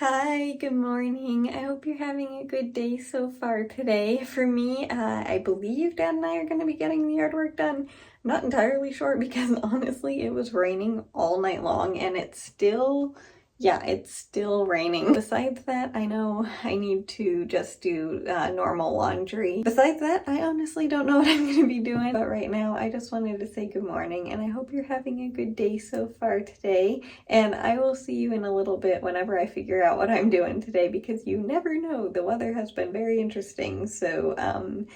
Hi, good morning. I hope you're having a good day so far today. For me, I believe Dad and I are going to be getting the yard work done. I'm not entirely sure because honestly, it was raining all night long and it's still raining. Besides that, I know I need to just do normal laundry. Besides that, I honestly don't know what I'm going to be doing. But right now, I just wanted to say good morning and I hope you're having a good day so far today. And I will see you in a little bit whenever I figure out what I'm doing today because you never know. The weather has been very interesting. So,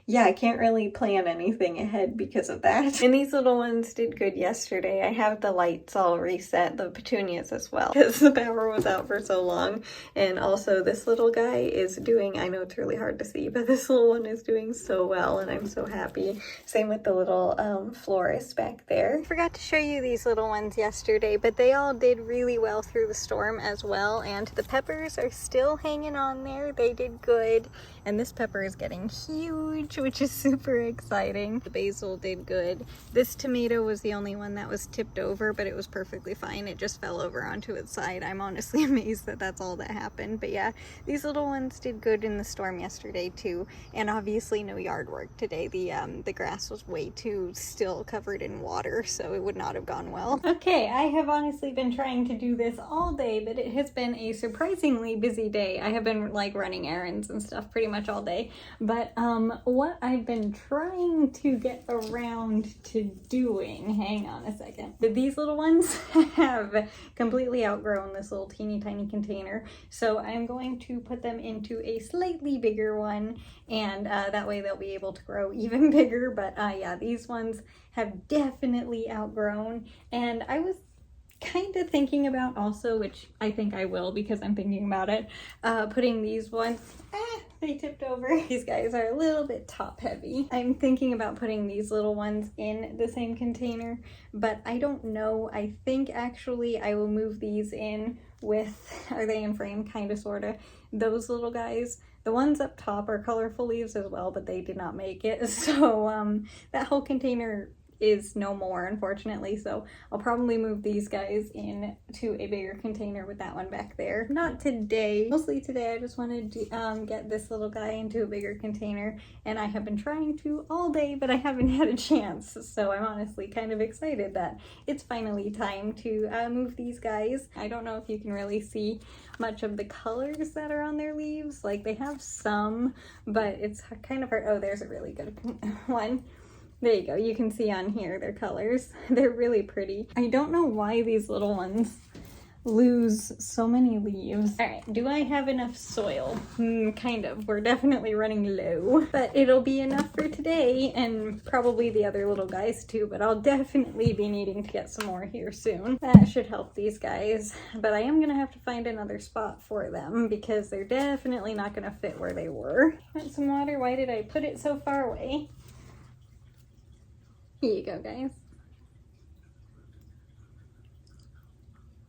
yeah, I can't really plan anything ahead because of that. And these little ones did good yesterday. I have the lights all reset, the petunias as well, because the power was out for so long. And also this little guy is doing, I know it's really hard to see, but this little one is doing so well and I'm so happy. Same with the little florist back there. I forgot to show you these little ones yesterday, but they all did really well through the storm as well. And the peppers are still hanging on there. They did good. And this pepper is getting huge, which is super exciting. The basil did good. This tomato was the only one that was tipped over, but it was perfectly fine. It just fell over onto its side. I'm honestly amazed that that's all that happened. But yeah, these little ones did good in the storm yesterday too. And obviously no yard work today. The grass was way too still covered in water, so it would not have gone well. Okay, I have honestly been trying to do this all day, but it has been a surprisingly busy day. I have been like running errands and stuff pretty much all day, but what I've been trying to get around to doing, hang on a second, but these little ones have completely outgrown this little teeny tiny container, so I'm going to put them into a slightly bigger one, and that way they'll be able to grow even bigger. But yeah, these ones have definitely outgrown, and I was kind of thinking about also, which I think I will because I'm thinking about it, putting these ones, they tipped over. These guys are a little bit top heavy. I'm thinking about putting these little ones in the same container, but I don't know. I think actually I will move these in with, are they in frame? Kind of, sort of. Those little guys. The ones up top are colorful leaves as well, but they did not make it. So that whole container is no more, unfortunately, so I'll probably move these guys into a bigger container with that one back there. Not today. Mostly today I just wanted to get this little guy into a bigger container, and I have been trying to all day, but I haven't had a chance, so I'm honestly kind of excited that it's finally time to move these guys. I don't know if you can really see much of the colors that are on their leaves. Like, they have some, but it's kind of hard. Oh, there's a really good one. There you go. You can see on here their colors. They're really pretty. I don't know why these little ones lose so many leaves. All right, do I have enough soil? Kind of. We're definitely running low, but it'll be enough for today and probably the other little guys too, but I'll definitely be needing to get some more here soon. That should help these guys, but I am gonna have to find another spot for them because they're definitely not gonna fit where they were. Want some water? Why did I put it so far away? Here you go, guys.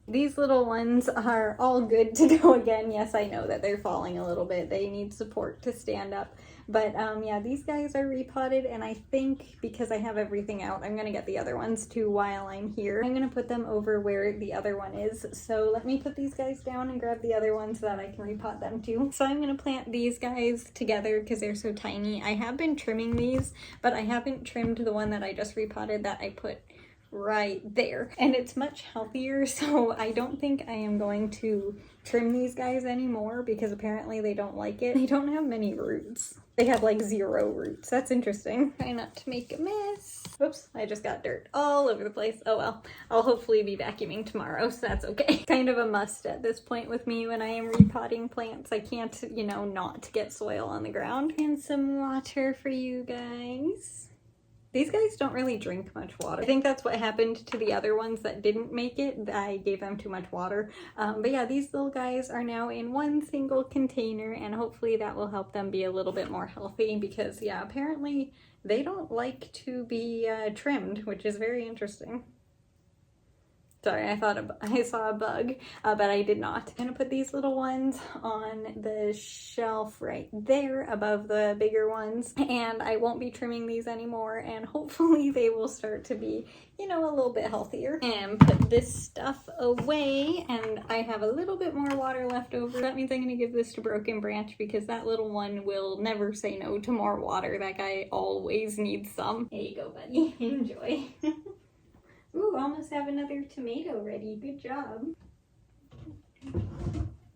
These little ones are all good to go again. Yes, I know that they're falling a little bit. They need support to stand up. But yeah, these guys are repotted, and I think because I have everything out, I'm going to get the other ones too while I'm here. I'm going to put them over where the other one is. So let me put these guys down and grab the other one so that I can repot them too. So I'm going to plant these guys together because they're so tiny. I have been trimming these, but I haven't trimmed the one that I just repotted that I put right there, and it's much healthier, so I don't think I am going to trim these guys anymore because apparently they don't like it. They don't have many roots. They have like 0 roots. That's interesting. Try not to make a mess. Whoops, I just got dirt all over the place. Oh well, I'll hopefully be vacuuming tomorrow, so that's okay. Kind of a must at this point with me when I am repotting plants. I can't, you know, not get soil on the ground. And some water for you guys. These guys don't really drink much water. I think that's what happened to the other ones that didn't make it. I gave them too much water. But yeah, these little guys are now in one single container, and hopefully that will help them be a little bit more healthy because, yeah, apparently they don't like to be trimmed, which is very interesting. Sorry, I thought I saw a bug, but I did not. I'm gonna put these little ones on the shelf right there above the bigger ones, and I won't be trimming these anymore, and hopefully they will start to be, you know, a little bit healthier. And put this stuff away, and I have a little bit more water left over. That means I'm gonna give this to Broken Branch because that little one will never say no to more water. That guy always needs some. There you go, buddy. Enjoy. Ooh, almost have another tomato ready. Good job.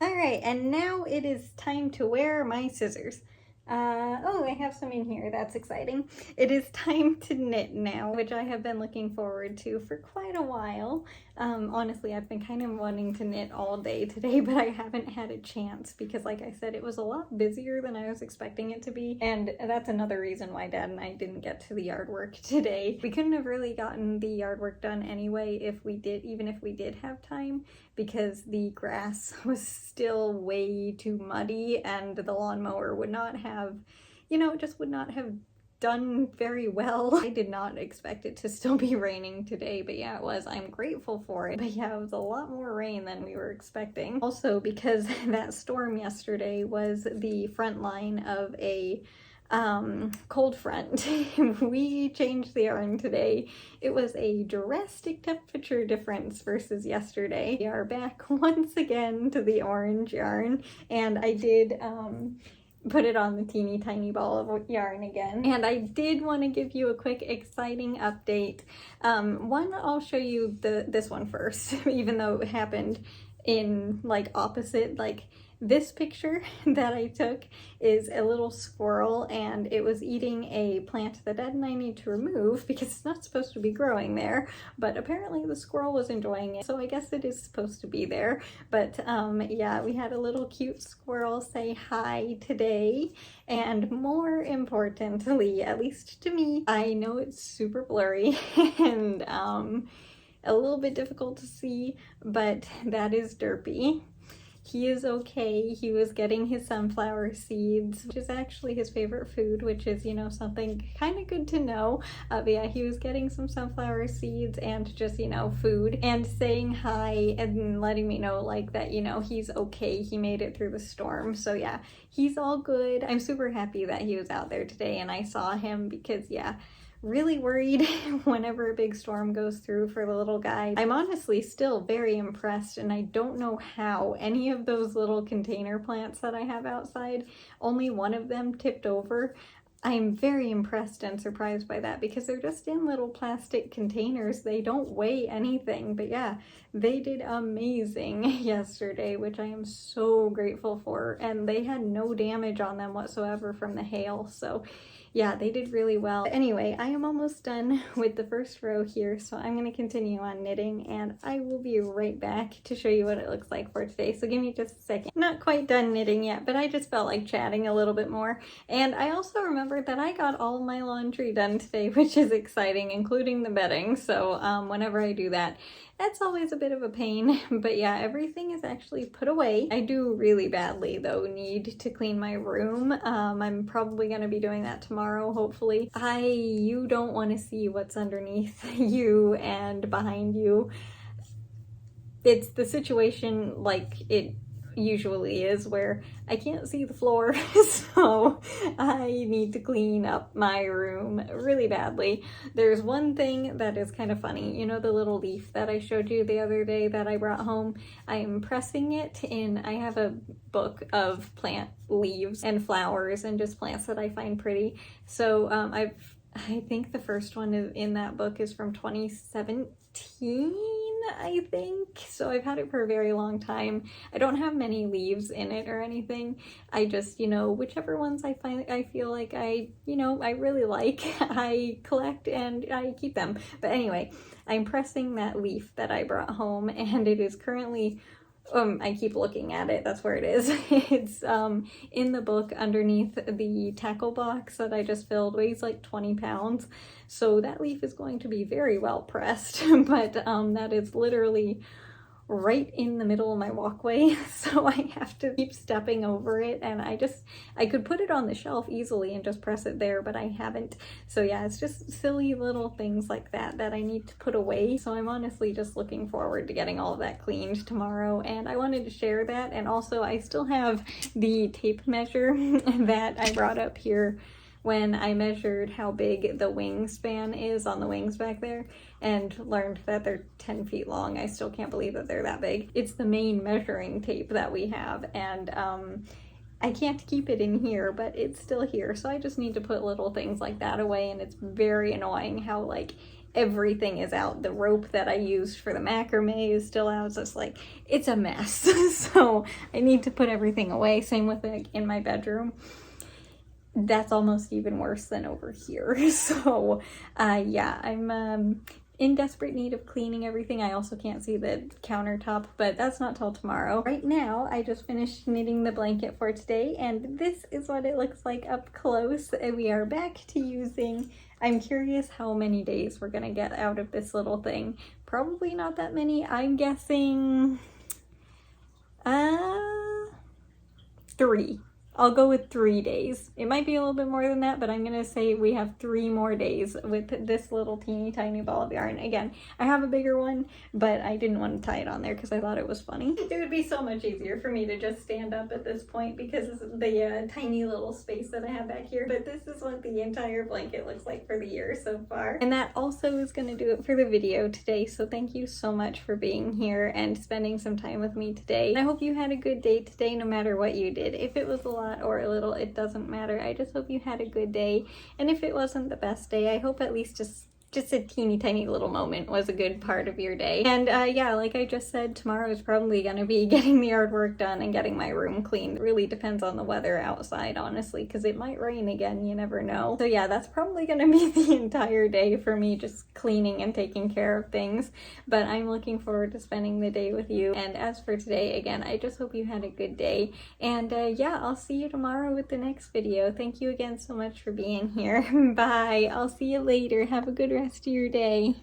All right, and now it is time to wear my scissors. Oh, I have some in here. That's exciting. It is time to knit now, which I have been looking forward to for quite a while. Honestly, I've been kind of wanting to knit all day today, but I haven't had a chance because, like I said, it was a lot busier than I was expecting it to be. And that's another reason why Dad and I didn't get to the yard work today. We couldn't have really gotten the yard work done anyway even if we did have time, because the grass was still way too muddy and the lawnmower would not have, you know, it just would not have done very well. I did not expect it to still be raining today, but yeah, it was. I'm grateful for it. But yeah, it was a lot more rain than we were expecting. Also, because that storm yesterday was the front line of a cold front. We changed the yarn today. It was a drastic temperature difference versus yesterday. We are back once again to the orange yarn, and I did put it on the teeny tiny ball of yarn again. And I did want to give you a quick exciting update. One, I'll show you this one first, even though it happened in like opposite, like this picture that I took is a little squirrel, and it was eating a plant that Dad and I need to remove because it's not supposed to be growing there, but apparently the squirrel was enjoying it, so I guess it is supposed to be there. But yeah, we had a little cute squirrel say hi today, and more importantly, at least to me, I know it's super blurry and a little bit difficult to see, but that is Derpy. He is okay. He was getting his sunflower seeds, which is actually his favorite food, which is, you know, something kind of good to know. But yeah, he was getting some sunflower seeds and just, you know, food, and saying hi and letting me know like that, you know, he's okay. He made it through the storm. So yeah, he's all good. I'm super happy that he was out there today and I saw him because yeah, really worried whenever a big storm goes through for the little guy. I'm honestly still very impressed, and I don't know how any of those little container plants that I have outside, only one of them tipped over. I'm very impressed and surprised by that because they're just in little plastic containers. They don't weigh anything, but yeah, they did amazing yesterday, which I am so grateful for, and they had no damage on them whatsoever from the hail, so yeah, they did really well. But anyway, I am almost done with the first row here, so I'm going to continue on knitting, and I will be right back to show you what it looks like for today. So give me just a second. Not quite done knitting yet, but I just felt like chatting a little bit more. And I also remembered that I got all my laundry done today, which is exciting, including the bedding. So whenever I do that, that's always a bit of a pain, but yeah, everything is actually put away. I do really badly, though, need to clean my room. I'm probably going to be doing that tomorrow, hopefully. You don't want to see what's underneath you and behind you. It's the situation like it usually is where I can't see the floor, so I need to clean up my room really badly. There's one thing that is kind of funny. You know the little leaf that I showed you the other day that I brought home? I am pressing it in, I have a book of plant leaves and flowers and just plants that I find pretty. So I think the first one in that book is from 2017, I think. So I've had it for a very long time. I don't have many leaves in it or anything. I just, you know, whichever ones I feel like I really like, I collect and I keep them. But anyway, I'm pressing that leaf that I brought home, and it is currently I keep looking at it. That's where it is. It's in the book underneath the tackle box that I just filled. Weighs like 20 pounds. So that leaf is going to be very well pressed, but that is literally right in the middle of my walkway, so I have to keep stepping over it, and I could put it on the shelf easily and just press it there, but I haven't. So yeah, it's just silly little things like that that I need to put away. So I'm honestly just looking forward to getting all of that cleaned tomorrow, and I wanted to share that. And also I still have the tape measure that I brought up here when I measured how big the wingspan is on the wings back there and learned that they're 10 feet long. I still can't believe that they're that big. It's the main measuring tape that we have, and I can't keep it in here, but it's still here. So I just need to put little things like that away, and it's very annoying how like everything is out. The rope that I used for the macrame is still out. So it's like, it's a mess. So I need to put everything away. Same with it in my bedroom. That's almost even worse than over here. So yeah, I'm in desperate need of cleaning everything. I also can't see the countertop, but that's not till tomorrow. Right now, I just finished knitting the blanket for today, and this is what it looks like up close. We are back to using. I'm curious how many days we're gonna get out of this little thing. Probably not that many. I'm guessing 3. I'll go with 3 days. It might be a little bit more than that, but I'm gonna say we have 3 more days with this little teeny tiny ball of yarn. Again, I have a bigger one, but I didn't want to tie it on there because I thought it was funny. It would be so much easier for me to just stand up at this point because of the tiny little space that I have back here. But this is what the entire blanket looks like for the year so far. And that also is gonna do it for the video today. So thank you so much for being here and spending some time with me today. I hope you had a good day today, no matter what you did. If it was a lot or a little, it doesn't matter. I just hope you had a good day, and if it wasn't the best day, I hope at least just a teeny tiny little moment was a good part of your day. And yeah, like I just said, tomorrow is probably gonna be getting the artwork done and getting my room cleaned. It really depends on the weather outside, honestly, because it might rain again, you never know. So yeah, that's probably gonna be the entire day for me, just cleaning and taking care of things. But I'm looking forward to spending the day with you. And as for today, again, I just hope you had a good day. And yeah, I'll see you tomorrow with the next video. Thank you again so much for being here. Bye. I'll see you later. Have a good rest of your day.